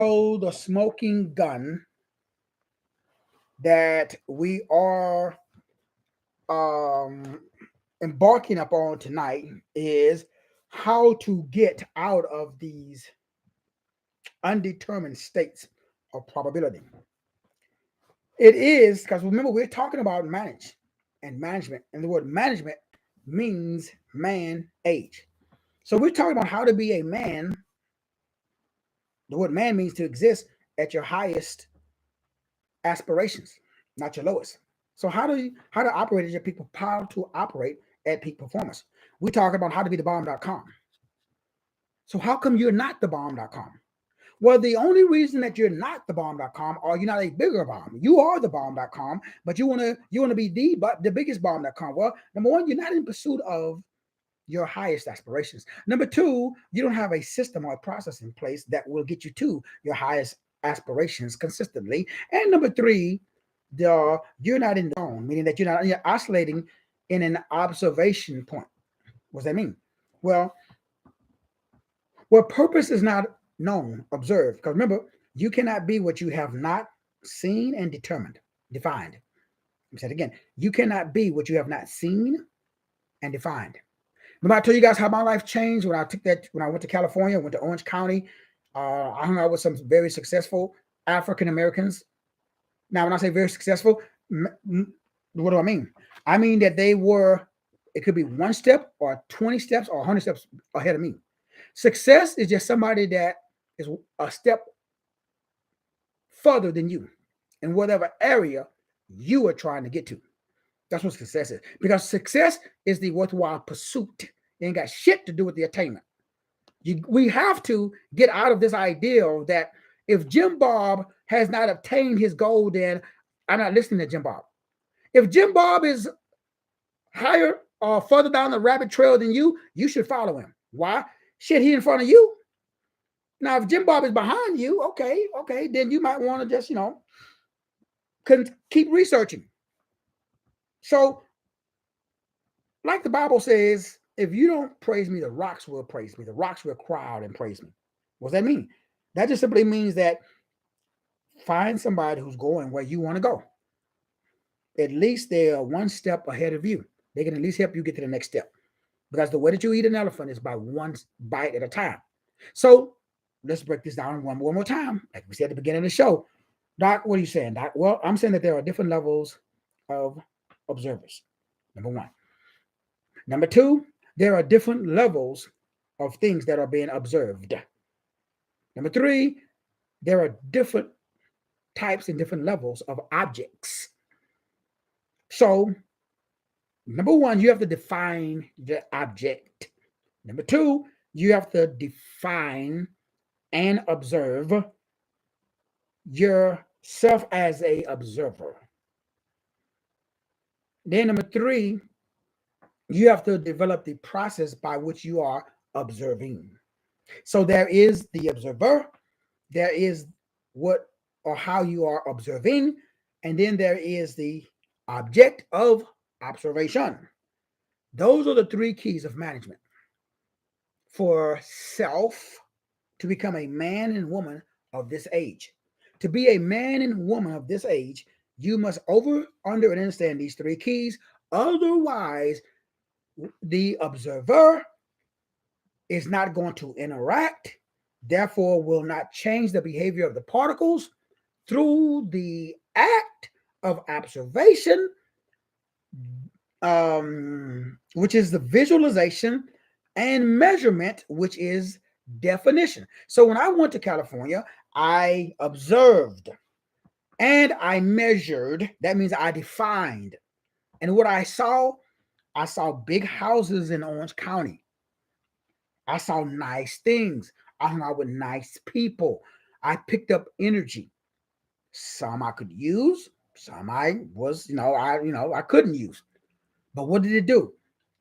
the smoking gun that we are um, embarking upon tonight is how to get out of these undetermined states of probability. It is because remember, we're talking about manage and management, and the word management means man age. So we're talking about how to be a man. The word man means to exist at your highest aspirations, not your lowest. So how to operate at your peak, how to operate at peak performance. We talk about how to be the bomb.com. So how come you're not the bomb.com? Well, the only reason that you're not the bomb.com or you're not a bigger bomb, you are the bomb.com, but you want to be the biggest bomb.com. Well, number one, you're not in pursuit of your highest aspirations. Number two, you don't have a system or a process in place that will get you to your highest aspirations consistently. And number three, you're not in the zone, meaning that you're oscillating in an observation point. What does that mean? Well, purpose is not known, observed. Because remember, you cannot be what you have not seen and defined. I said again, you cannot be what you have not seen and defined. Remember, I told you guys how my life changed when I went to California, went to Orange County. I hung out with some very successful African Americans. Now, when I say very successful, what do I mean? I mean that it could be one step or 20 steps or 100 steps ahead of me. Success is just somebody that is a step further than you in whatever area you are trying to get to. That's what success is. Because success is the worthwhile pursuit. It ain't got shit to do with the attainment. We have to get out of this ideal that if Jim Bob has not obtained his goal, then I'm not listening to Jim Bob. If Jim Bob is higher or further down the rabbit trail than you should follow him. Why? Shit, he in front of you. Now, if Jim Bob is behind you, okay, then you might want to just, keep researching. So, like the Bible says, if you don't praise me, the rocks will praise me. The rocks will cry out and praise me. What does that mean? That just simply means that find somebody who's going where you want to go. At least they're one step ahead of you. They can at least help you get to the next step. Because the way that you eat an elephant is by one bite at a time. So let's break this down one more time. Like we said at the beginning of the show. Doc, what are you saying, Doc? Well, I'm saying that there are different levels of observers. Number one. Number two, there are different levels of things that are being observed. Number three, there are different types and different levels of objects. So, number one, you have to define the object. Number two, you have to define and observe yourself as a observer. Then number three, you have to develop the process by which you are observing. So there is the observer, there is what or how you are observing, and then there is the object of observation. Those are the three keys of management for self to become a man and woman of this age. To be a man and woman of this age, you must under, and understand these three keys. Otherwise, the observer is not going to interact, therefore will not change the behavior of the particles through the act of observation, which is the visualization, and measurement, which is definition. So when I went to California, I observed and I measured. That means I defined. And what I saw big houses in Orange County. I saw nice things. I hung out with nice people. I picked up energy. Some I could use, some I couldn't use. But what did it do?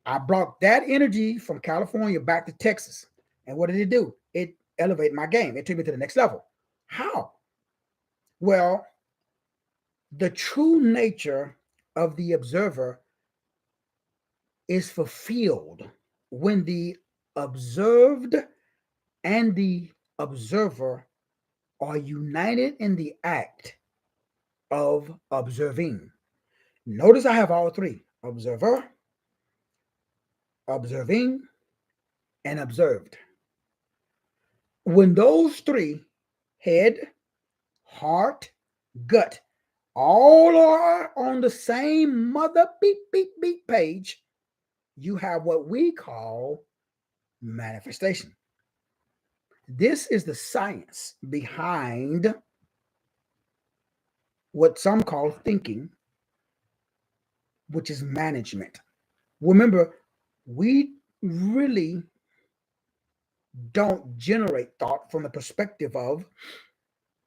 I brought that energy from California back to Texas. And what did it do? It elevated my game. It took me to the next level. How? Well, the true nature of the observer is fulfilled when the observed and the observer are united in the act of observing. Notice I have all three: observer, observing, and observed. When those three, head, heart, gut, all are on the same mother beep, beep, beep page, you have what we call manifestation. This is the science behind what some call thinking, which is management. Remember, we really don't generate thought from the perspective of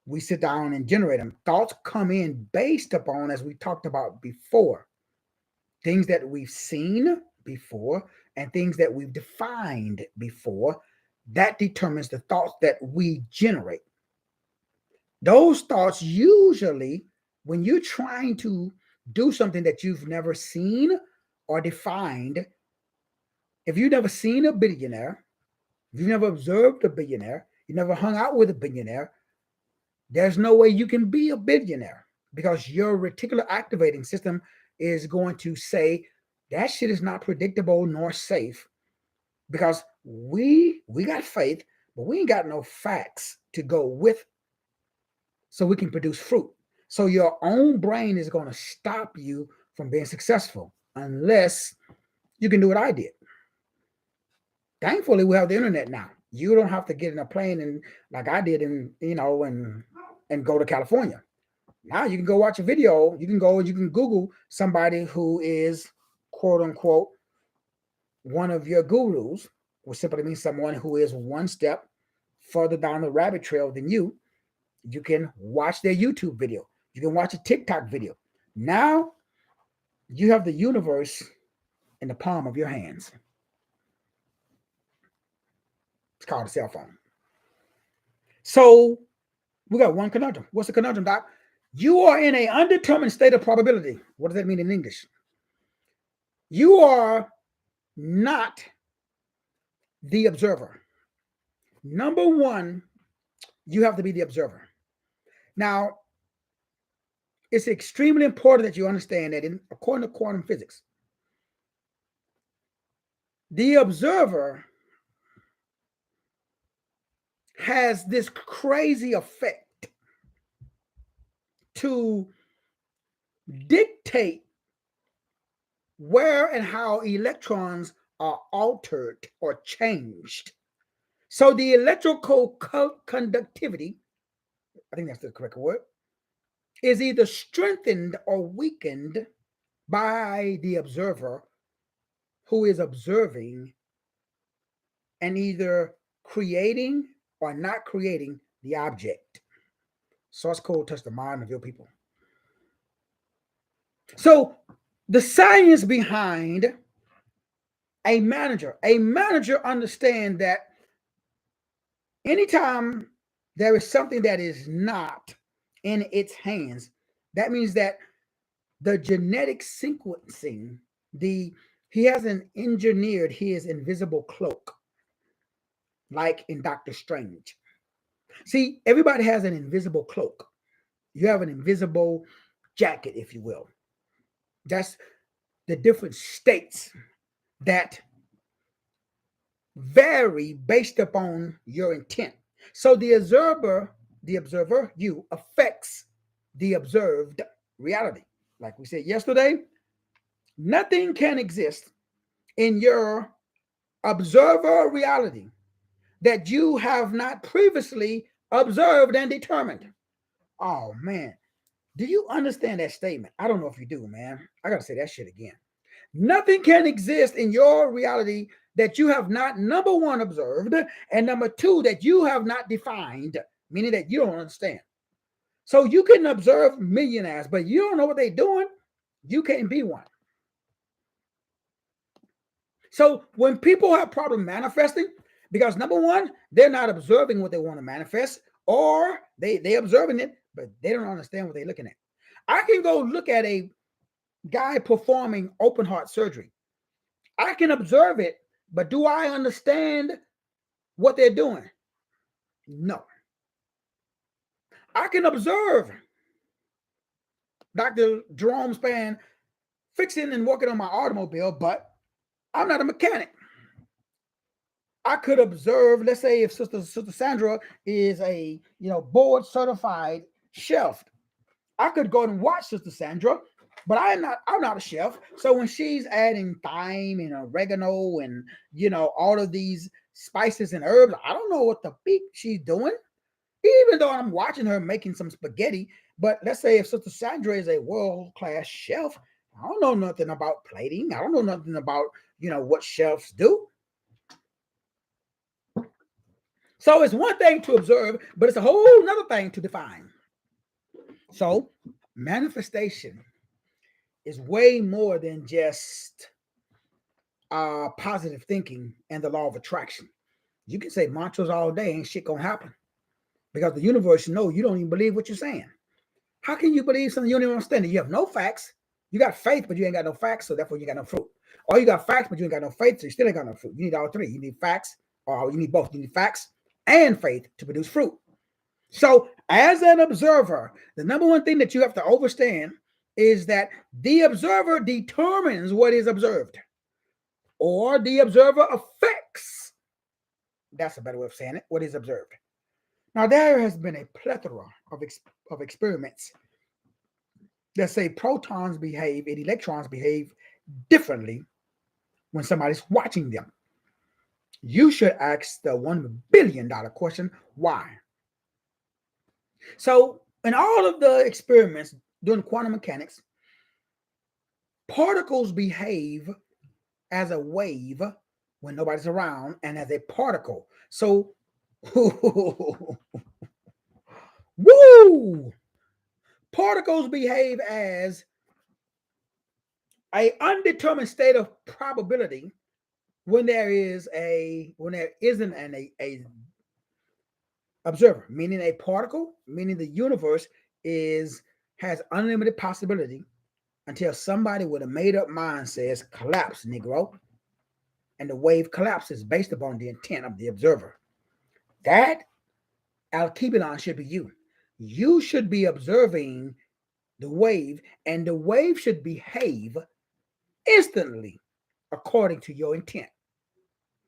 we sit down and generate them. Thoughts come in based upon, as we talked about before, things that we've seen before and things that we've defined before. That determines the thoughts that we generate. Those thoughts usually, when you're trying to do something that you've never seen or defined, if you've never seen a billionaire, if you've never observed a billionaire, you never hung out with a billionaire, there's no way you can be a billionaire because your reticular activating system is going to say that shit is not predictable nor safe because we got faith, but we ain't got no facts to go with so we can produce fruit. So your own brain is going to stop you from being successful unless you can do what I did. Thankfully, we have the internet now. You don't have to get in a plane and like I did and go to California. Now you can go watch a video. You can go and you can Google somebody who is quote unquote one of your gurus, which simply means someone who is one step further down the rabbit trail than you. You can watch their YouTube video. You can watch a TikTok video. Now you have the universe in the palm of your hands. It's called a cell phone. So we got one conundrum. What's the conundrum, Doc? You are in an undetermined state of probability. What does that mean in English? You are not the observer. Number one, you have to be the observer. Now, it's extremely important that you understand that according to quantum physics, the observer has this crazy effect to dictate where and how electrons are altered or changed. So the electrical conductivity, I think that's the correct word, is either strengthened or weakened by the observer who is observing and either creating or not creating the object. Source code touch the mind of your people. So the science behind a manager understands that anytime there is something that is not in its hands, that means that the genetic sequencing, he hasn't engineered his invisible cloak like in Doctor Strange. See, everybody has an invisible cloak. You have an invisible jacket, if you will. That's the different states that vary based upon your intent. So the observer, you affects the observed reality. Like we said yesterday, nothing can exist in your observer reality that you have not previously observed and determined. Oh man, do you understand that statement? I don't know if you do, man. I gotta say that shit again. Nothing can exist in your reality that you have not, number one, observed, and number two, that you have not defined, meaning that you don't understand. So you can observe millionaires, but you don't know what they're doing, you can't be one. So when people have problem manifesting, because number one, they're not observing what they want to manifest, or they observing it, but they don't understand what they're looking at. I can go look at a guy performing open heart surgery. I can observe it, but do I understand what they're doing? No. I can observe Dr. Jerome Span fixing and working on my automobile, but I'm not a mechanic. I could observe, let's say if Sister Sandra is a board certified chef, I could go and watch Sister Sandra, but I'm not a chef. So when she's adding thyme and oregano and all of these spices and herbs, I don't know what the beak she's doing. Even though I'm watching her making some spaghetti, but let's say if Sister Sandra is a world-class chef, I don't know nothing about plating. I don't know nothing about what chefs do. So it's one thing to observe, but it's a whole nother thing to define. So manifestation is way more than just positive thinking and the law of attraction. You can say mantras all day, ain't shit gonna happen because the universe knows you don't even believe what you're saying. How can you believe something you don't even understand? You have no facts. You got faith, but you ain't got no facts, so therefore you got no fruit. Or you got facts, but you ain't got no faith, so you still ain't got no fruit. You need all three. You need facts, or you need both. You need facts and faith to produce fruit. So, as an observer, the number one thing that you have to understand is that the observer determines what is observed, or the observer affects. That's a better way of saying it. What is observed. Now, there has been a plethora of experiments that say protons behave and electrons behave differently when somebody's watching them. You should ask the $1 billion question, why? So, in all of the experiments during quantum mechanics, particles behave as a wave when nobody's around and as a particle. So, woo! Particles behave as a undetermined state of probability when there isn't a observer, meaning a particle, meaning the universe has unlimited possibility until somebody with a made up mind says collapse, Negro, and the wave collapses based upon the intent of the observer. That Alkebulan should be you. You should be observing the wave, and the wave should behave instantly according to your intent.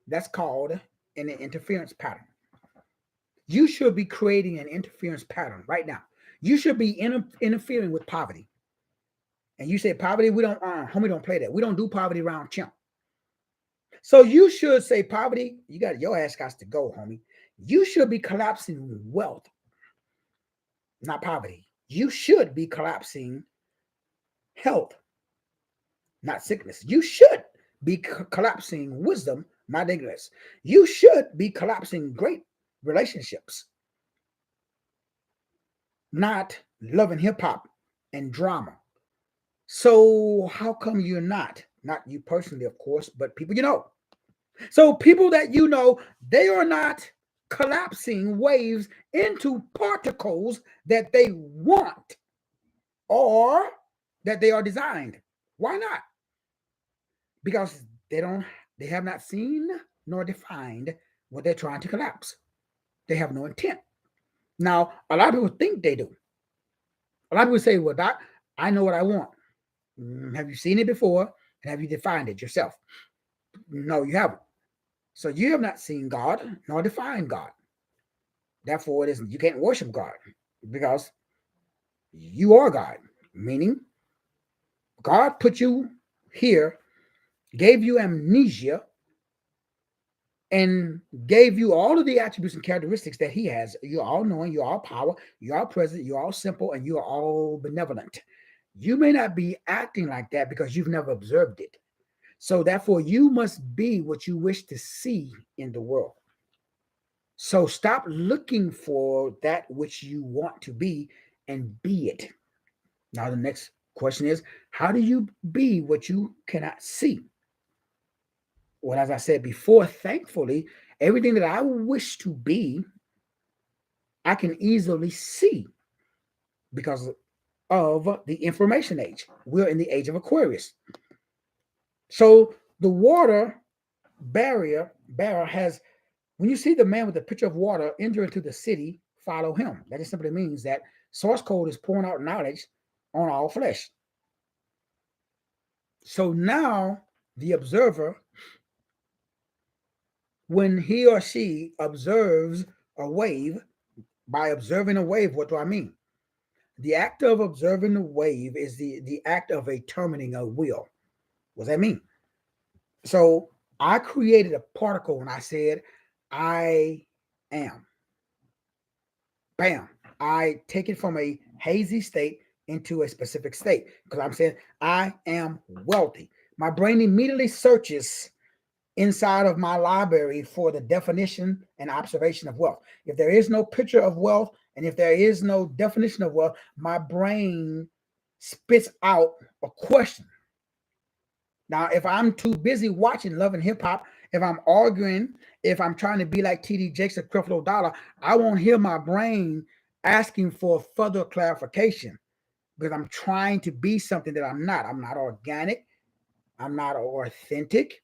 That's called an interference pattern. You should be creating an interference pattern right now. You should be interfering with poverty. And you say poverty, we don't, homie, don't play that. We don't do poverty around chimp. So you should say poverty, your ass got to go, homie. You should be collapsing wealth, not poverty. You should be collapsing health, not sickness. You should be collapsing wisdom, not ignorance. You should be collapsing great relationships, not love and hip hop and drama. So how come you're not? Not you personally, of course, but people you know. So people that you know, they are not collapsing waves into particles that they want or that they are designed. Why not? Because they have not seen nor defined what they're trying to collapse. They have no intent. Now, a lot of people think they do. A lot of people say, well, Doc, I know what I want. Have you seen it before? And have you defined it yourself? No, you haven't. So you have not seen God nor defined God. Therefore, you can't worship God because you are God. Meaning, God put you here, gave you amnesia, and gave you all of the attributes and characteristics that He has. You're all knowing, you're all power, you're all present, you're all simple, and you are all benevolent. You may not be acting like that because you've never observed it. So therefore, you must be what you wish to see in the world. So stop looking for that which you want to be and be it. Now, the next question is, how do you be what you cannot see? Well, as I said before, thankfully, everything that I wish to be, I can easily see because of the information age. We're in the age of Aquarius. So the water bearer has, when you see the man with the pitcher of water enter into the city follow him. That just simply means that source code is pouring out knowledge on all flesh. So now the observer, when he or she observes a wave, by observing a wave, what do I mean? The act of observing the wave is the act of determining a will. What does that mean? So I created a particle when I said, I am. Bam. I take it from a hazy state into a specific state because I'm saying I am wealthy. My brain immediately searches inside of my library for the definition and observation of wealth. If there is no picture of wealth and if there is no definition of wealth, my brain spits out a question. Now, if I'm too busy watching Love and Hip Hop, if I'm arguing, if I'm trying to be like T.D. Jakes or Creflo Dollar, I won't hear my brain asking for further clarification because I'm trying to be something that I'm not. I'm not organic. I'm not authentic.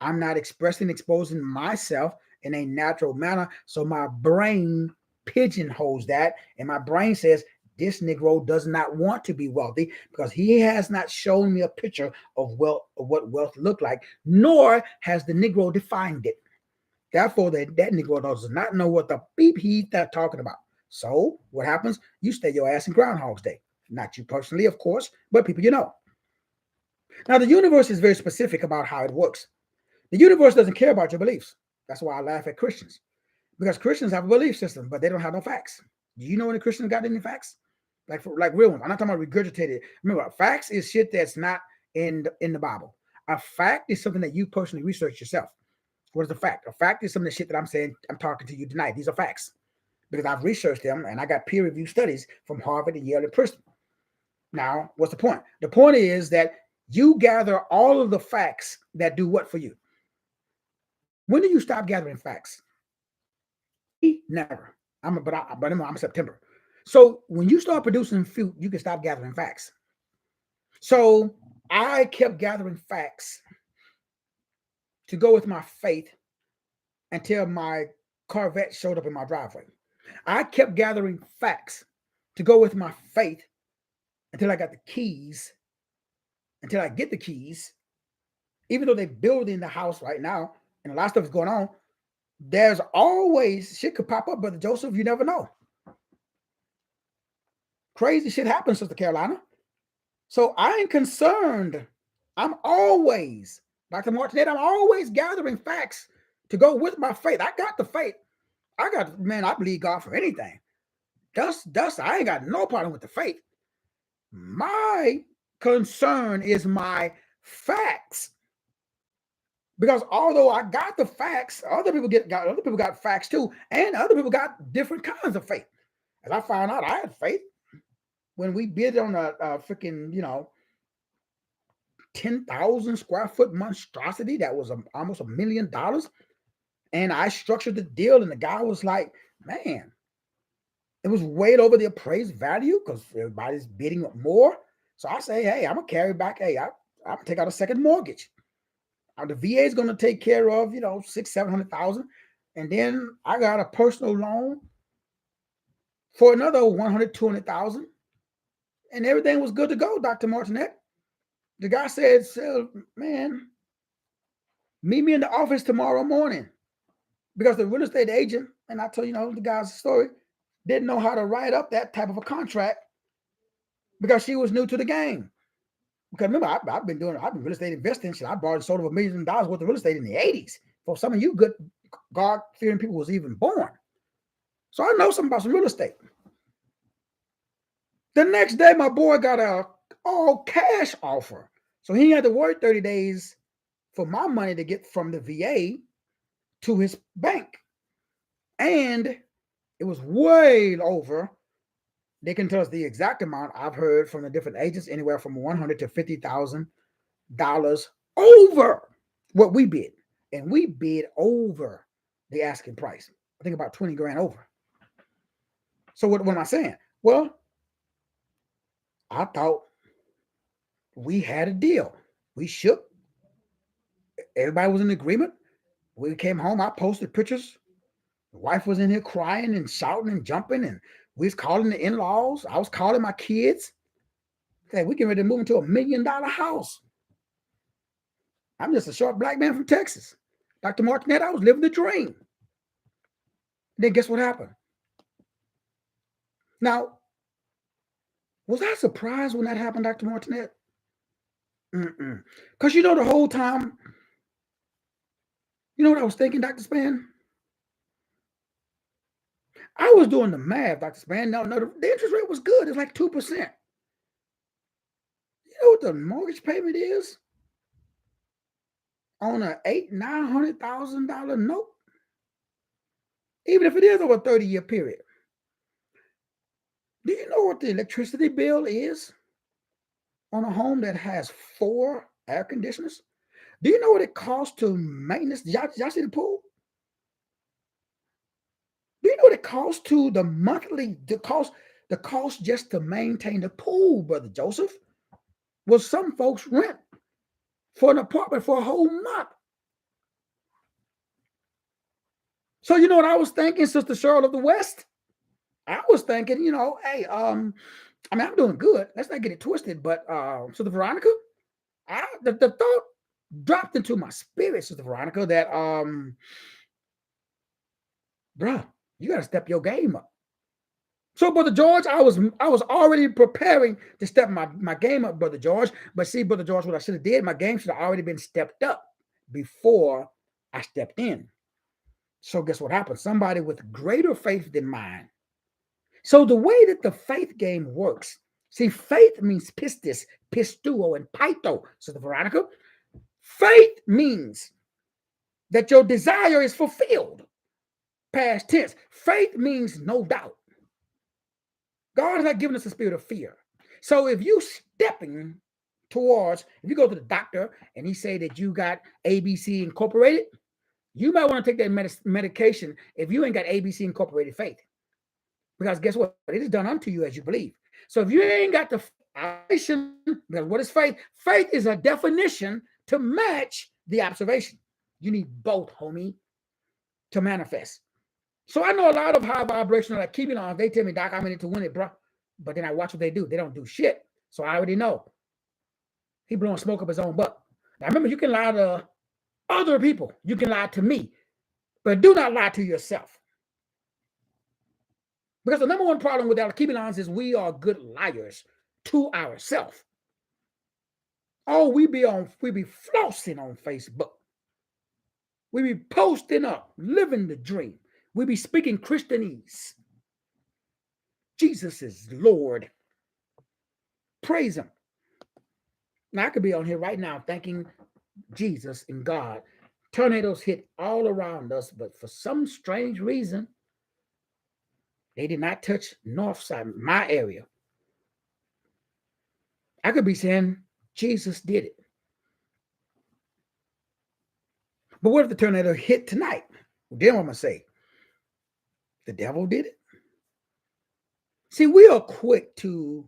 I'm not exposing myself in a natural manner. So my brain pigeonholes that, and my brain says, this Negro does not want to be wealthy because he has not shown me a picture of wealth, of what wealth looked like, nor has the Negro defined it. Therefore, that Negro does not know what the beep he's talking about. So what happens? You stay your ass in Groundhog's Day. Not you personally, of course, but people you know. Now, the universe is very specific about how it works. The universe doesn't care about your beliefs. That's why I laugh at Christians. Because Christians have a belief system, but they don't have no facts. Do you know any Christians got any facts? Like real ones. I'm not talking about regurgitated. Remember, facts is shit that's not in the Bible. A fact is something that you personally research yourself. What is a fact? A fact is some of the shit that I'm saying, I'm talking to you tonight. These are facts. Because I've researched them and I got peer-reviewed studies from Harvard and Yale and Princeton. Now, what's the point? The point is that you gather all of the facts that do what for you? When do you stop gathering facts? Never. I'm September. So when you start producing fruit, you can stop gathering facts. So I kept gathering facts to go with my faith until my Corvette showed up in my driveway. I kept gathering facts to go with my faith until I got the keys, until I get the keys. Even though they're building the house right now and a lot of stuff is going on, there's always shit could pop up, Brother Joseph. You never know. Crazy shit happens, Sister Carolina. So I ain't concerned. I'm always, Dr. Martinet, I'm always gathering facts to go with my faith. I got the faith. I believe God for anything. Dust, I ain't got no problem with the faith. My concern is my facts. Because although I got the facts, other people got facts too, and other people got different kinds of faith. As I found out, I had faith when we bid on a freaking 10,000 square foot monstrosity that was almost $1 million, and I structured the deal, and the guy was like, "Man, it was way over the appraised value because everybody's bidding more." So I say, "Hey, I'm gonna carry back. Hey, I'm gonna take out a second mortgage. The VA is going to take care of, $600,000-700,000. And then I got a personal loan for another $100,000-200,000. And everything was good to go, Dr. Martinet. The guy said, man, meet me in the office tomorrow morning. Because the real estate agent, and I told the guy's story, didn't know how to write up that type of a contract because she was new to the game. Because remember, I've been real estate investing. I bought and sold over $1 million worth of real estate in the 80s. For some of you good God-fearing people was even born. So I know something about some real estate. The next day, my boy got a all cash offer. So he had to wait 30 days for my money to get from the VA to his bank. And it was way over. They can tell us the exact amount. I've heard from the different agents, anywhere from $100,000 to $50,000 over what we bid. And we bid over the asking price. I think about 20 grand over. So what am I saying? Well, I thought we had a deal. We shook. Everybody was in agreement. We came home. I posted pictures The wife was in here crying and shouting and jumping, and we was calling the in-laws. I was calling my kids. Hey, we getting ready to move into $1 million house. I'm just a short black man from Texas. Dr. Martinet, I was living the dream. Then guess what happened? Now, was I surprised when that happened, Dr. Martinet? Because the whole time, you know what I was thinking, Dr. Span? I was doing the math, Dr. Span. No, the interest rate was good. It's like 2%. You know what the mortgage payment is on a $900,000 note? Even if it is over a 30-year period. Do you know what the electricity bill is on a home that has 4 air conditioners? Do you know what it costs to maintenance? Y'all see the pool? Do you know what it costs to the cost just to maintain the pool, Brother Joseph? Well, some folks rent for an apartment for a whole month. So you know what I was thinking, Sister Cheryl of the West? I was thinking, hey, I'm doing good. Let's not get it twisted. But Sister Veronica, the thought dropped into my spirit, Sister Veronica, that bruh, you gotta step your game up. So, Brother George, I was already preparing to step my game up, Brother George. But see, Brother George, what I should have did, my game should have already been stepped up before I stepped in. So guess what happened? Somebody with greater faith than mine. So the way that the faith game works, see, faith means pistis, pistuo, and pito, Sister Veronica. Faith means that your desire is fulfilled. Past tense. Faith means no doubt. God has not given us a spirit of fear. So if you stepping towards, if you go to the doctor and he say that you got ABC Incorporated, you might want to take that medication if you ain't got ABC Incorporated faith. Because guess what? It is done unto you as you believe. So if you ain't got the observation, because what is faith? Faith is a definition to match the observation. You need both, homie, to manifest. So I know a lot of high vibrational, like keeping on. They tell me, Doc, I'm in it to win it, bro. But then I watch what they do. They don't do shit. So I already know. He blowing smoke up his own butt. Now remember, you can lie to other people. You can lie to me. But do not lie to yourself. Because the number one problem with our keeping on is we are good liars to ourselves. Oh, we be flossing on Facebook. We be posting up, living the dream. We be speaking Christianese. Jesus is Lord. Praise him. Now I could be on here right now thanking Jesus and God. Tornadoes hit all around us, but for some strange reason, they did not touch north side, my area. I could be saying Jesus did it. But what if the tornado hit tonight? Then what I'm going to say? The devil did it? See, we are quick to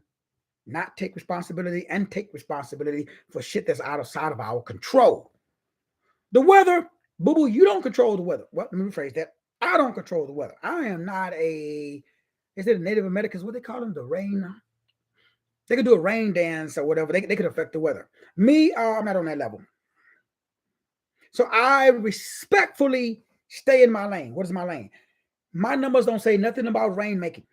not take responsibility and take responsibility for shit that's outside of our control. The weather, boo-boo, you don't control the weather. Well, let me rephrase that. I don't control the weather. I am not is it a Native Americans, what they call them? The rain. They could do a rain dance or whatever. They could affect the weather. Me, I'm not on that level. So I respectfully stay in my lane. What is my lane? My numbers don't say nothing about rainmaking.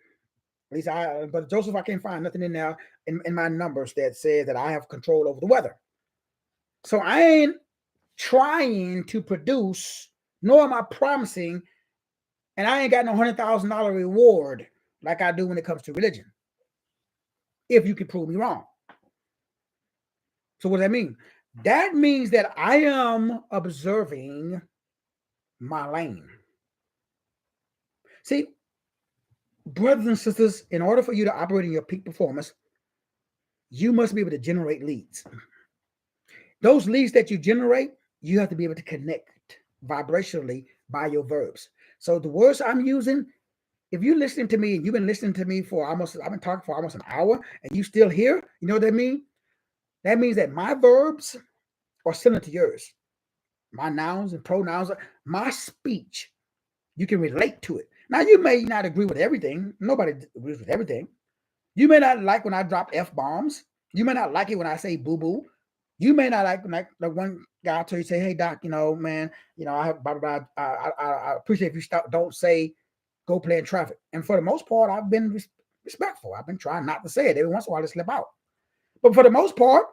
At least but Joseph, I can't find nothing in there in my numbers that says that I have control over the weather. So I ain't trying to produce, nor am I promising, and I ain't got no $100,000 reward like I do when it comes to religion. If you can prove me wrong. So what does that mean? That means that I am observing my lane. See, brothers and sisters, in order for you to operate in your peak performance, you must be able to generate leads. Those leads that you generate, you have to be able to connect vibrationally by your verbs. So the words I'm using, if you're listening to me and you've been listening to me I've been talking for almost an hour and you still here, you know what that means? That means that my verbs are similar to yours. My nouns and pronouns, my speech You can relate to it. Now, you may not agree with everything. Nobody agrees with everything. You may not like when I drop F-bombs. You may not like it when I say boo-boo. You may not like the one guy tell you, say, hey, doc, man, I blah, blah, blah, I appreciate if you don't say go play in traffic. And for the most part, I've been respectful. I've been trying not to say it. Every once in a while, I slip out. But for the most part,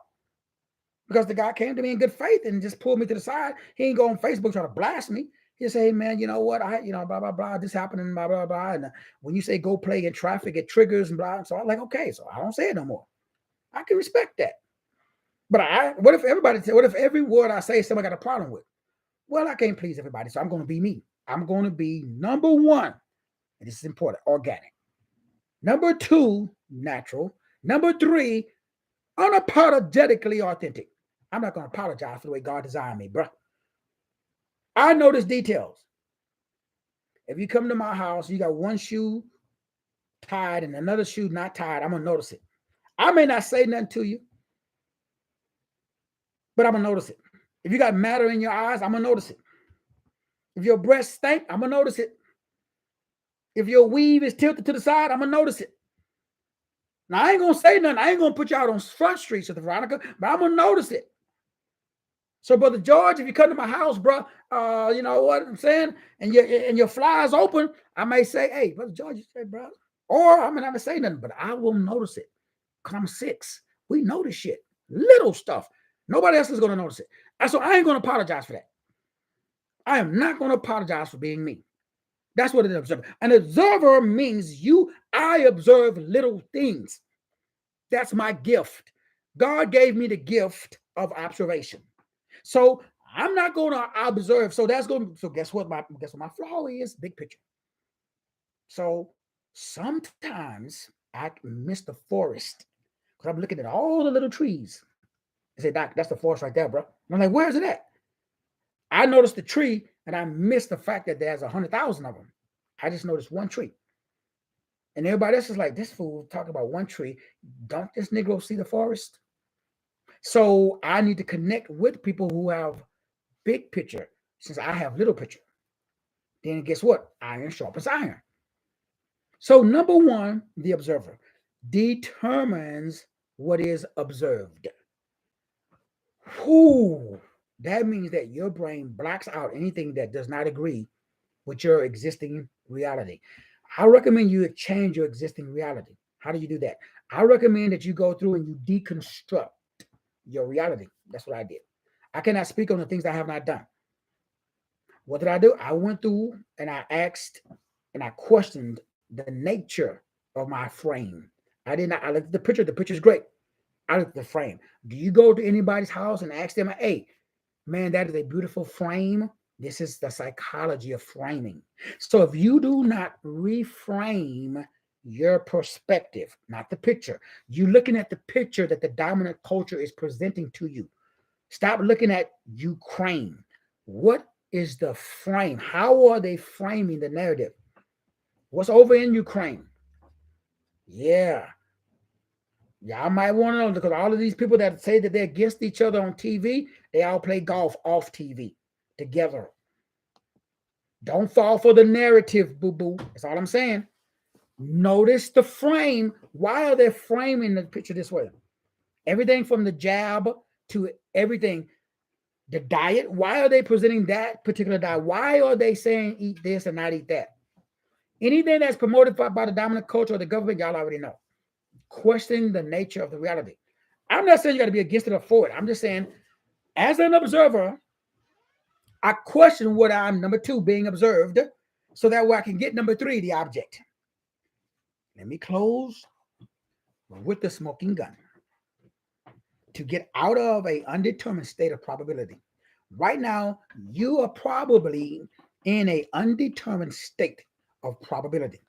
because the guy came to me in good faith and just pulled me to the side, he ain't go on Facebook trying to blast me. He say, hey, man, you know what? Blah, blah, blah, this happened and blah, blah, blah. And when you say go play in traffic, it triggers and blah. So I'm like, okay, so I don't say it no more. I can respect that. But what if every word I say somebody got a problem with? Well, I can't please everybody. So I'm going to be me. I'm going to be number one. And this is important, organic. Number two, natural. Number three, unapologetically authentic. I'm not going to apologize for the way God designed me, bro. I notice details. If you come to my house, you got one shoe tied and another shoe not tied, I'm going to notice it. I may not say nothing to you, but I'm going to notice it. If you got matter in your eyes, I'm going to notice it. If your breath stink, I'm going to notice it. If your weave is tilted to the side, I'm going to notice it. Now, I ain't going to say nothing. I ain't going to put you out on front streets of the Veronica, but I'm going to notice it. So, Brother George, if you come to my house, bro, you know what I'm saying, and your fly's open, I may say, hey, Brother George, you say, bro, or I may not say nothing, but I will notice it because I'm 6. We notice shit, little stuff. Nobody else is going to notice it. So I ain't going to apologize for that. I am not going to apologize for being me. That's what an observer. An observer means I observe little things. That's my gift. God gave me the gift of observation. So I'm not going to observe. So guess what my flaw is? Big picture. So sometimes I miss the forest because I'm looking at all the little trees. I say, Doc, that's the forest right there, bro. And I'm like, where's it at? I noticed the tree and I missed the fact that there's 100,000 of them. I just noticed one tree. And everybody else is like, this fool talking about one tree. Don't this Negro see the forest? So I need to connect with people who have big picture since I have little picture. Then guess what? Iron sharpens iron. So number one, the observer determines what is observed. Whew, that means that your brain blocks out anything that does not agree with your existing reality. I recommend you change your existing reality. How do you do that? I recommend that you go through and you deconstruct your reality. That's what I did. I cannot speak on the things I have not done. What did I do? I went through and I asked and I questioned the nature of my frame. I did not. I looked at the picture. The picture's great. I looked at the frame. Do you go to anybody's house and ask them, hey, man, that is a beautiful frame? This is the psychology of framing. So if you do not reframe your perspective, not the picture, you're looking at the picture that the dominant culture is presenting to you. Stop looking at Ukraine. What is the frame? How are they framing the narrative? What's over in Ukraine? Yeah. Y'all might want to know because all of these people that say that they're against each other on TV, they all play golf off TV together. Don't fall for the narrative, boo-boo. That's all I'm saying. Notice the frame. Why are they framing the picture this way? Everything from the jab to everything. The diet, why are they presenting that particular diet? Why are they saying eat this and not eat that? Anything that's promoted by the dominant culture or the government, y'all already know. Question the nature of the reality. I'm not saying you got to be against it or for it. I'm just saying, as an observer, I question what I'm, number 2, being observed, so that way I can get number 3, the object. Let me close with the smoking gun. To get out of an undetermined state of probability. Right now, you are probably in an undetermined state of probability.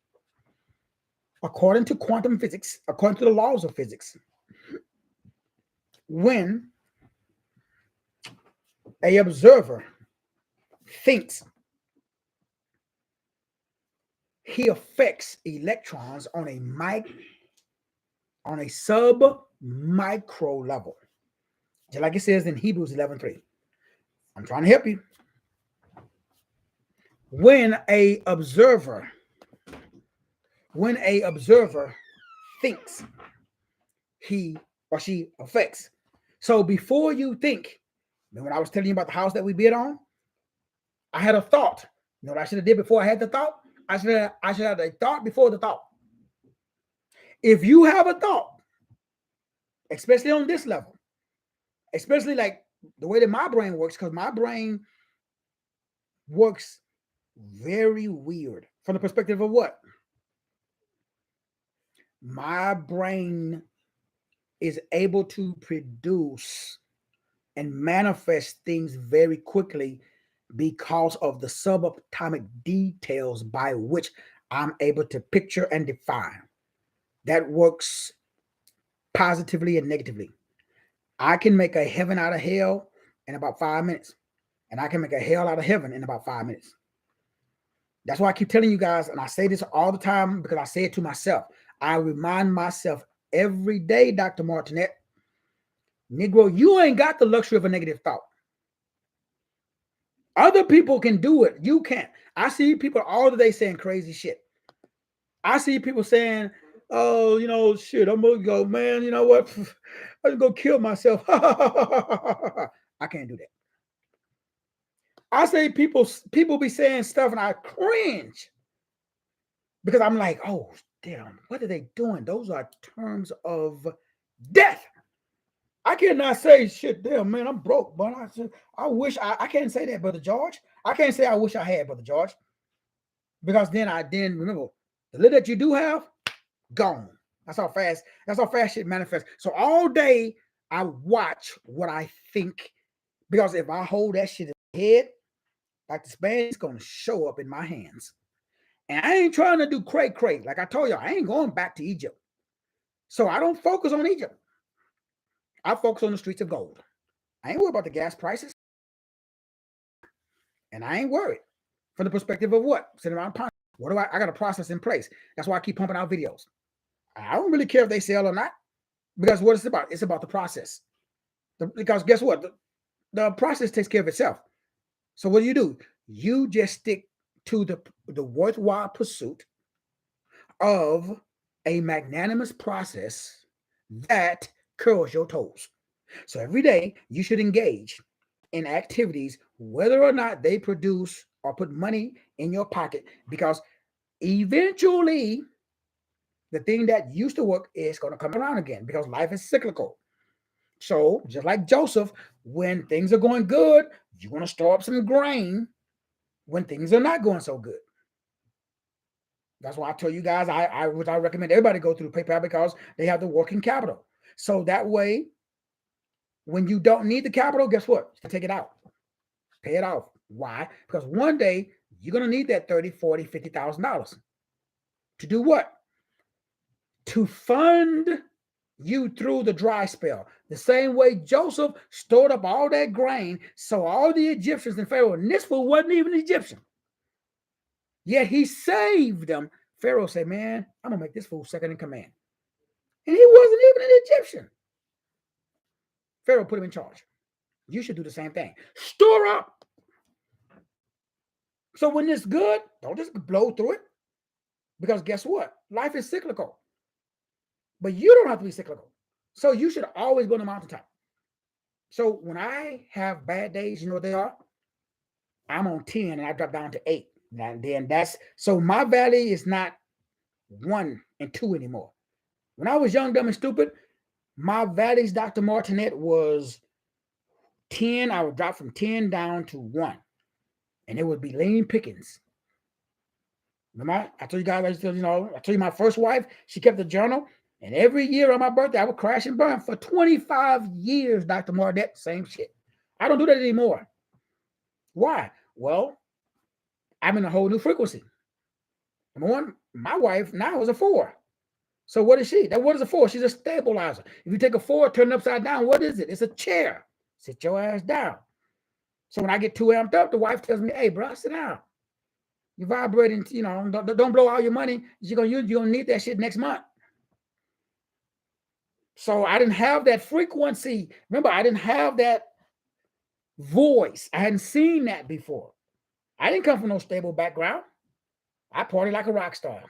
According to quantum physics, according to the laws of physics, when an observer thinks, he affects electrons on a sub-micro level. Just like it says in Hebrews 11:3. I'm trying to help you. when a observer, when a observer thinks, he or she affects. So before you think, when I was telling you about the house that we bid on, I had a thought. You know what I should have did before I had the thought? I should have a thought before the thought. If you have a thought, especially on this level, especially like the way that my brain works, because my brain works very weird from the perspective of what? My brain is able to produce and manifest things very quickly because of the subatomic details by which I'm able to picture and define. That works positively and negatively. I can make a heaven out of hell in about 5 minutes, and I can make a hell out of heaven in about 5 minutes. That's why I keep telling you guys, and I say this all the time because I say it to myself. I remind myself every day, Dr. Martinet, Negro, you ain't got the luxury of a negative thought. Other people can do it. You can't. I see people all the day saying crazy shit. I see people saying, oh, shit, I'm going to go, man, you know what? I'm going to kill myself. I can't do that. I say people be saying stuff and I cringe because I'm like, oh, damn, what are they doing? Those are terms of death. I cannot say shit, damn, man, I'm broke, but I wish I can't say that, Brother George. I can't say I wish I had, Brother George, because then remember the little that you do have, gone. That's how fast shit manifests. So all day I watch what I think, because if I hold that shit in my head, like the span, it's gonna show up in my hands. And I ain't trying to do cray. Like I told y'all, I ain't going back to Egypt. So I don't focus on Egypt. I focus on the streets of gold. I ain't worried about the gas prices. And I ain't worried from the perspective of what? Sitting around pondering. What do I got a process in place. That's why I keep pumping out videos. I don't really care if they sell or not, because what it's about, it's about the process. Because guess what? The process takes care of itself. So what do? You just stick to the worthwhile pursuit of a magnanimous process that curls your toes. So every day you should engage in activities, whether or not they produce or put money in your pocket, because eventually the thing that used to work is going to come around again, because life is cyclical. So just like Joseph, when things are going good, you want to store up some grain when things are not going so good. That's why I tell you guys, I recommend everybody go through PayPal, because they have the working capital. So that way, when you don't need the capital, guess what? You can take it out. Pay it off. Why? Because one day you're going to need that $30,000, $40,000, $50,000 to do what? To fund you through the dry spell. The same way Joseph stored up all that grain, so all the Egyptians and Pharaoh, and this fool wasn't even Egyptian, yet he saved them. Pharaoh said, man, I'm going to make this fool second in command. And he wasn't even an Egyptian. Pharaoh put him in charge. You should do the same thing. Store up. So when it's good, don't just blow through it. Because guess what? Life is cyclical. But you don't have to be cyclical. So you should always go to the mountaintop. So when I have bad days, you know what they are? I'm on 10 and I drop down to 8. And then so my valley is not 1 and 2 anymore. When I was young, dumb, and stupid, my valleys, Dr. Martinet, was 10. I would drop from 10 down to 1. And it would be lean pickings. Remember, I told you guys, I told you my first wife, she kept a journal. And every year on my birthday, I would crash and burn for 25 years, Dr. Martinet, same shit. I don't do that anymore. Why? Well, I'm in a whole new frequency. Number one, my wife now is a 4. So what is she? What is a 4? She's a stabilizer. If you take a 4, turn it upside down, what is it? It's a chair. Sit your ass down. So when I get too amped up, the wife tells me, hey, bro, sit down. You're vibrating, don't blow all your money. You're gonna need that shit next month. So I didn't have that frequency. Remember, I didn't have that voice. I hadn't seen that before. I didn't come from no stable background. I party like a rock star.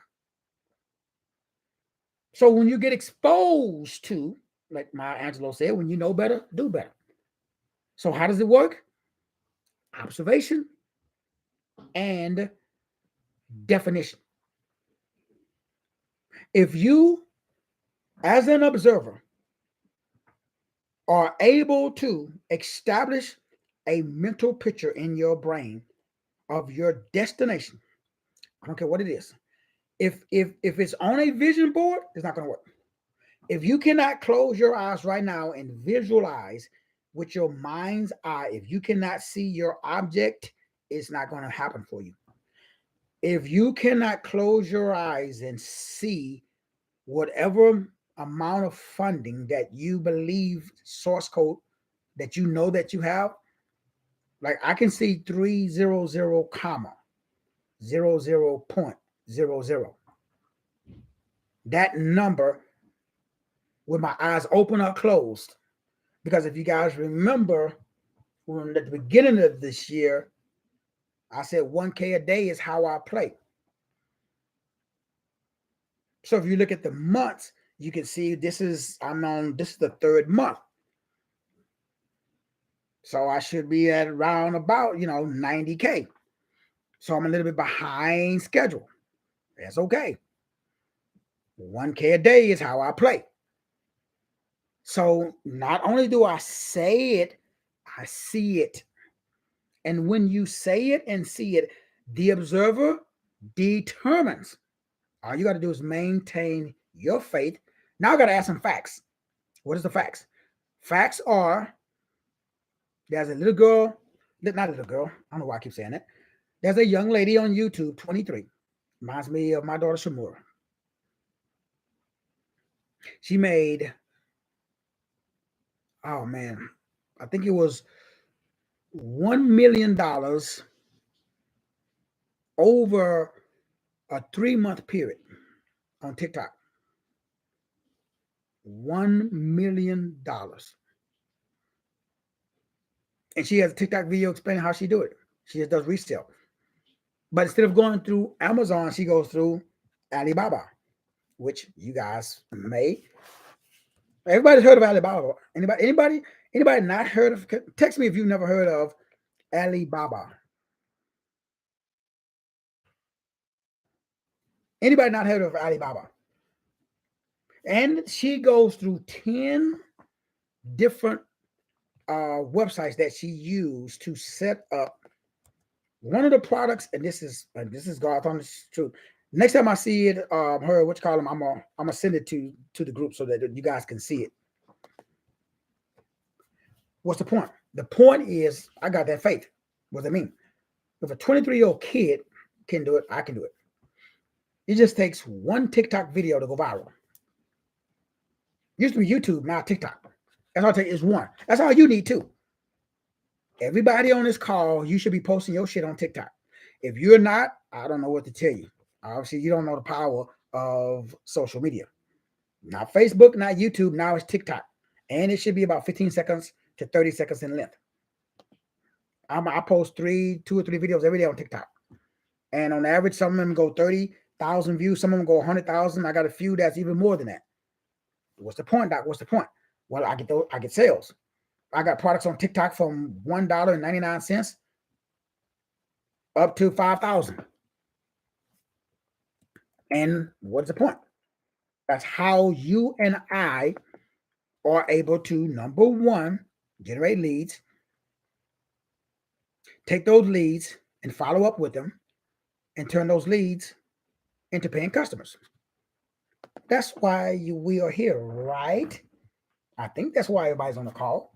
So when you get exposed to, like Maya Angelou said, when you know better, do better. So how does it work? Observation and definition. If you, as an observer, are able to establish a mental picture in your brain of your destination, I don't care what it is. If it's on a vision board, it's not going to work. If you cannot close your eyes right now and visualize with your mind's eye, if you cannot see your object, it's not going to happen for you. If you cannot close your eyes and see whatever amount of funding that you believe source code that you know that you have, like I can see 300 comma 00.00. That number with my eyes open or closed. Because if you guys remember, when at the beginning of this year, I said 1K a day is how I play. So if you look at the months, you can see this is the third month. So I should be at around about 90K. So I'm a little bit behind schedule. That's okay. 1K a day is how I play. So not only do I say it, I see it. And when you say it and see it, the observer determines. All you got to do is maintain your faith. Now I got to ask some facts. What is the facts? Facts are there's a little girl, not a little girl. I don't know why I keep saying that. There's a young lady on YouTube, 23. Reminds me of my daughter Shamura. She made, oh man, I think it was $1 million over a 3-month period on TikTok. $1 million. And she has a TikTok video explaining how she do it. She just does resale. But instead of going through Amazon, she goes through Alibaba, which you guys may. Everybody's heard of Alibaba. Anybody not heard of? Text me if you've never heard of Alibaba. Anybody not heard of Alibaba? And she goes through 10 different websites that she used to set up one of the products. And this is God's honest truth. Next time I see it, her, which column, I'm gonna send it to the group so that you guys can see it. What's the point? The point is, I got that faith. What does it mean? If a 23-year-old kid can do it, I can do it. It just takes one TikTok video to go viral. Used to be YouTube, now TikTok. That's all it takes is one. That's all you need too. Everybody on this call, you should be posting your shit on TikTok. If you're not, I don't know what to tell you. Obviously, you don't know the power of social media. Not Facebook, not YouTube. Now it's TikTok. And it should be about 15 seconds to 30 seconds in length. I post 2 or 3 videos every day on TikTok. And on average, some of them go 30,000 views. Some of them go 100,000. I got a few that's even more than that. What's the point, Doc? What's the point? Well, I get sales. I got products on TikTok from $1.99 up to 5,000. And what's the point? That's how you and I are able to, number one, generate leads, take those leads and follow up with them, and turn those leads into paying customers. That's why we are here, right? I think that's why everybody's on the call.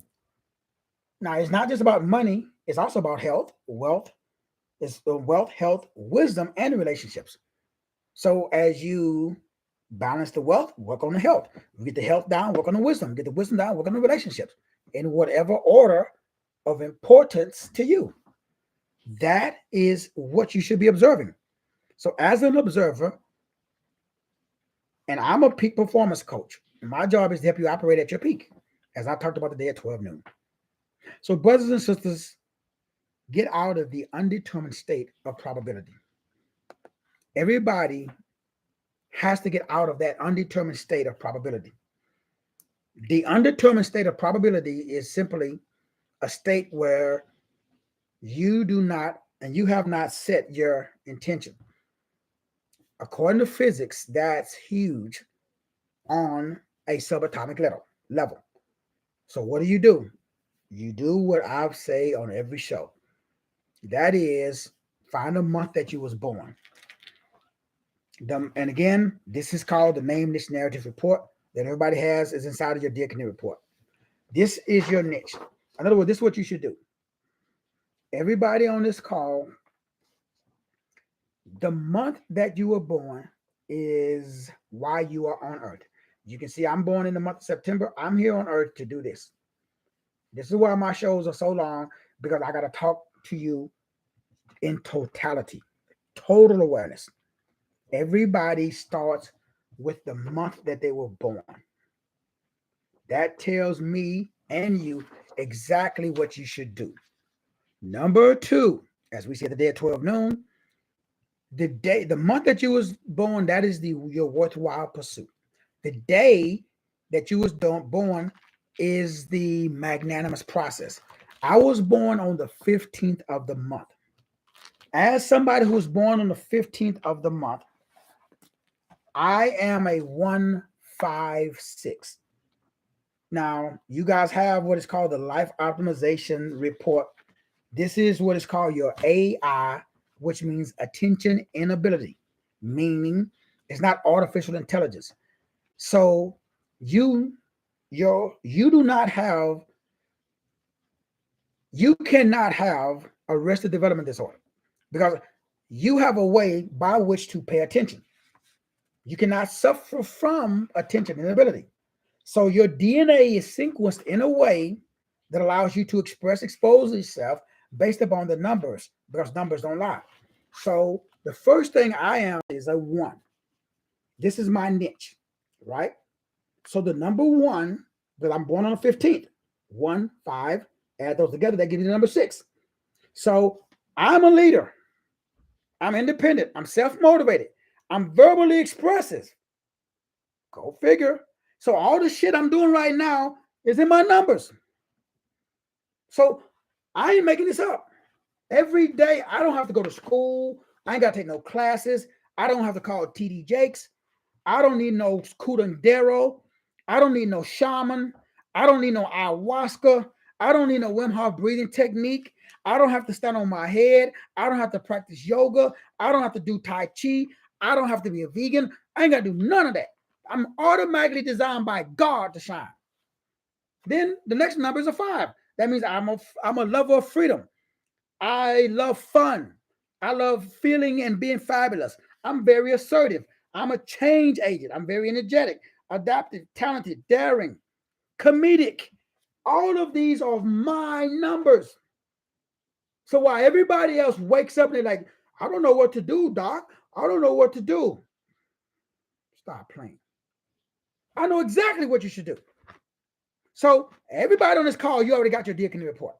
Now, it's not just about money. It's also about health, wealth. It's wealth, health, wisdom, and relationships. So as you balance the wealth, work on the health. You get the health down, work on the wisdom. Get the wisdom down, work on the relationships. In whatever order of importance to you. That is what you should be observing. So as an observer, and I'm a peak performance coach, my job is to help you operate at your peak, as I talked about today at 12 noon. So brothers and sisters, get out of the undetermined state of probability. Everybody has to get out of that undetermined state of probability. The undetermined state of probability is simply a state where you do not and you have not set your intention. According to physics, that's huge on a subatomic level. So what do? You do what I say on every show. That is, find a month that you was born. And again, this is called the name niche narrative report that everybody has is inside of your Dear Canary report. This is your niche. In other words, this is what you should do. Everybody on this call, the month that you were born is why you are on earth. You can see I'm born in the month of September. I'm here on earth to do this. This is why my shows are so long, because I got to talk to you in totality, total awareness. Everybody starts with the month that they were born. That tells me and you exactly what you should do. Number 2, as we see the day at 12 noon, the month that you was born, that is your worthwhile pursuit. The day that you was born is the magnanimous process. I was born on the 15th of the month. As somebody who was born on the 15th of the month, I am a 156. Now, you guys have what is called the Life Optimization Report. This is what is called your AI, which means attention inability, meaning it's not artificial intelligence. So you cannot have arrested development disorder because you have a way by which to pay attention. You cannot suffer from attention inability. So your DNA is sequenced in a way that allows you to expose yourself based upon the numbers, because numbers don't lie. So the first thing I am is a 1. This is my niche, right? So the number 1, that I'm born on the 15th, 1, 5, add those together, that gives you the number 6. So I'm a leader. I'm independent. I'm self-motivated. I'm verbally expressive. Go figure. So all the shit I'm doing right now is in my numbers. So I ain't making this up. Every day, I don't have to go to school. I ain't got to take no classes. I don't have to call TD Jakes. I don't need no curandero. I don't need no shaman. I don't need no ayahuasca. I don't need no Wim Hof breathing technique. I don't have to stand on my head. I don't have to practice yoga. I don't have to do Tai Chi. I don't have to be a vegan. I ain't got to do none of that. I'm automatically designed by God to shine. Then the next number is a 5. That means I'm a lover of freedom. I love fun. I love feeling and being fabulous. I'm very assertive. I'm a change agent. I'm very energetic, adaptive, talented, daring, comedic. All of these are my numbers. So while everybody else wakes up and they're like, I don't know what to do, doc. I don't know what to do. Stop playing. I know exactly what you should do. So everybody on this call, you already got your Dear Canary report.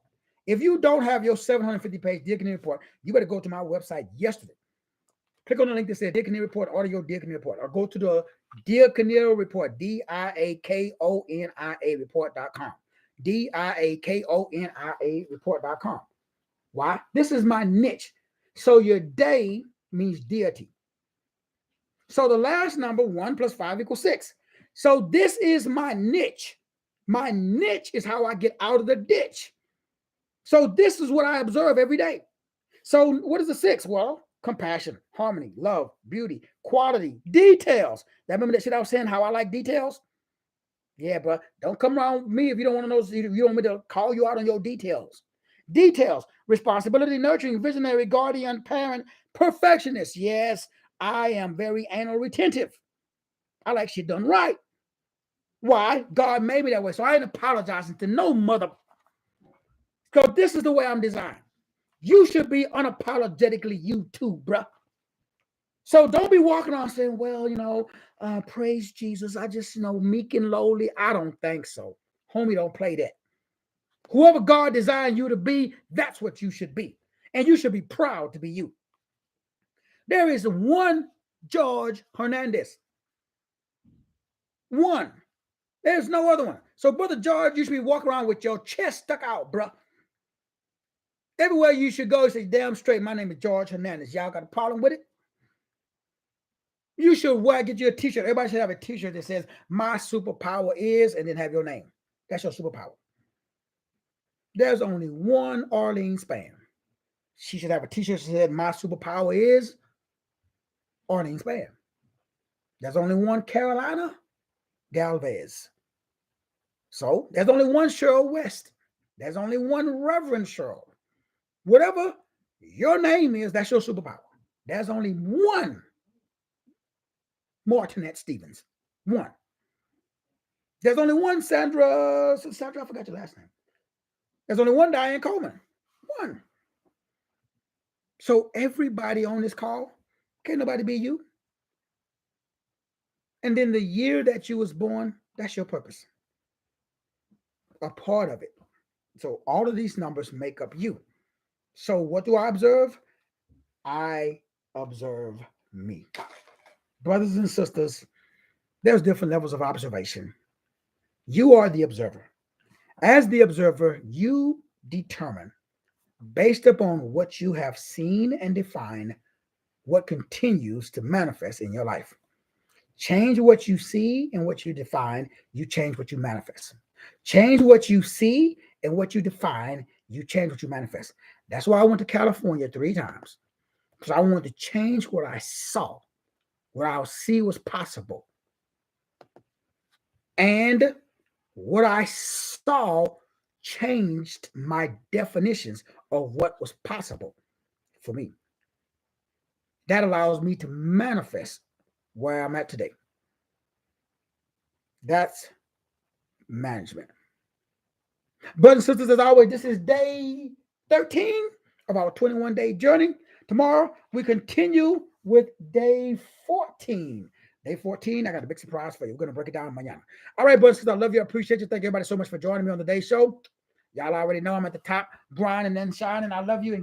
If you don't have your 750-page Dear Canary report, you better go to my website yesterday. Click on the link that says Dear Canary report, order your Dear Canary report, or go to the Dear Canary report, DIAKONIA report.com. DIAKONIA report.com. Why? This is my niche. So your day means deity. So the last number, 1 + 5 = 6. So this is my niche. My niche is how I get out of the ditch. So this is what I observe every day. So what is the 6? Well, compassion, harmony, love, beauty, quality, details. Remember that shit I was saying, how I like details? Yeah, but don't come around me if you don't want to know, you don't want me to call you out on your details. Details, responsibility, nurturing, visionary, guardian, parent, perfectionist. Yes, I am very anal retentive. I like shit done right. Why? God made me that way. So I ain't apologizing to no mother. Because this is the way I'm designed. You should be unapologetically you too, bruh. So don't be walking around saying, well, praise Jesus. I just, meek and lowly. I don't think so. Homie, don't play that. Whoever God designed you to be, that's what you should be. And you should be proud to be you. There is one George Hernandez. One. There's no other one. So, Brother George, you should be walking around with your chest stuck out, bro. Everywhere you should go, say, damn straight, my name is George Hernandez. Y'all got a problem with it? You should get you a t-shirt. Everybody should have a t-shirt that says, my superpower is, and then have your name. That's your superpower. There's only one Arlene Spam. She should have a t-shirt that says, my superpower is Arlene Spam. There's only one Carolina Galvez. So there's only one Cheryl West. There's only one Reverend Cheryl. Whatever your name is, that's your superpower. There's only one Martinette Stevens. One. There's only one Sandra, I forgot your last name. There's only one Diane Coleman. One. So everybody on this call, can't nobody be you. And then the year that you was born, that's your purpose. A part of it. So all of these numbers make up you. So what do I observe? I observe me. Brothers and sisters, there's different levels of observation. You are the observer. As the observer, you determine, based upon what you have seen and defined, what continues to manifest in your life. Change what you see and what you define, you change what you manifest. Change what you see and what you define, you change what you manifest. That's why I went to California 3 times. Because I wanted to change what I saw, what I see was possible. And what I saw changed my definitions of what was possible for me. That allows me to manifest where I'm at today. That's management. Brothers and sisters, as always, this is day 13 of our 21-day journey. Tomorrow, we continue with day 14. Day 14, I got a big surprise for you. We're going to break it down mañana. All right, brothers and sisters, I love you. I appreciate you. Thank you everybody so much for joining me on today's show. Y'all already know I'm at the top, grinding and shining. I love you.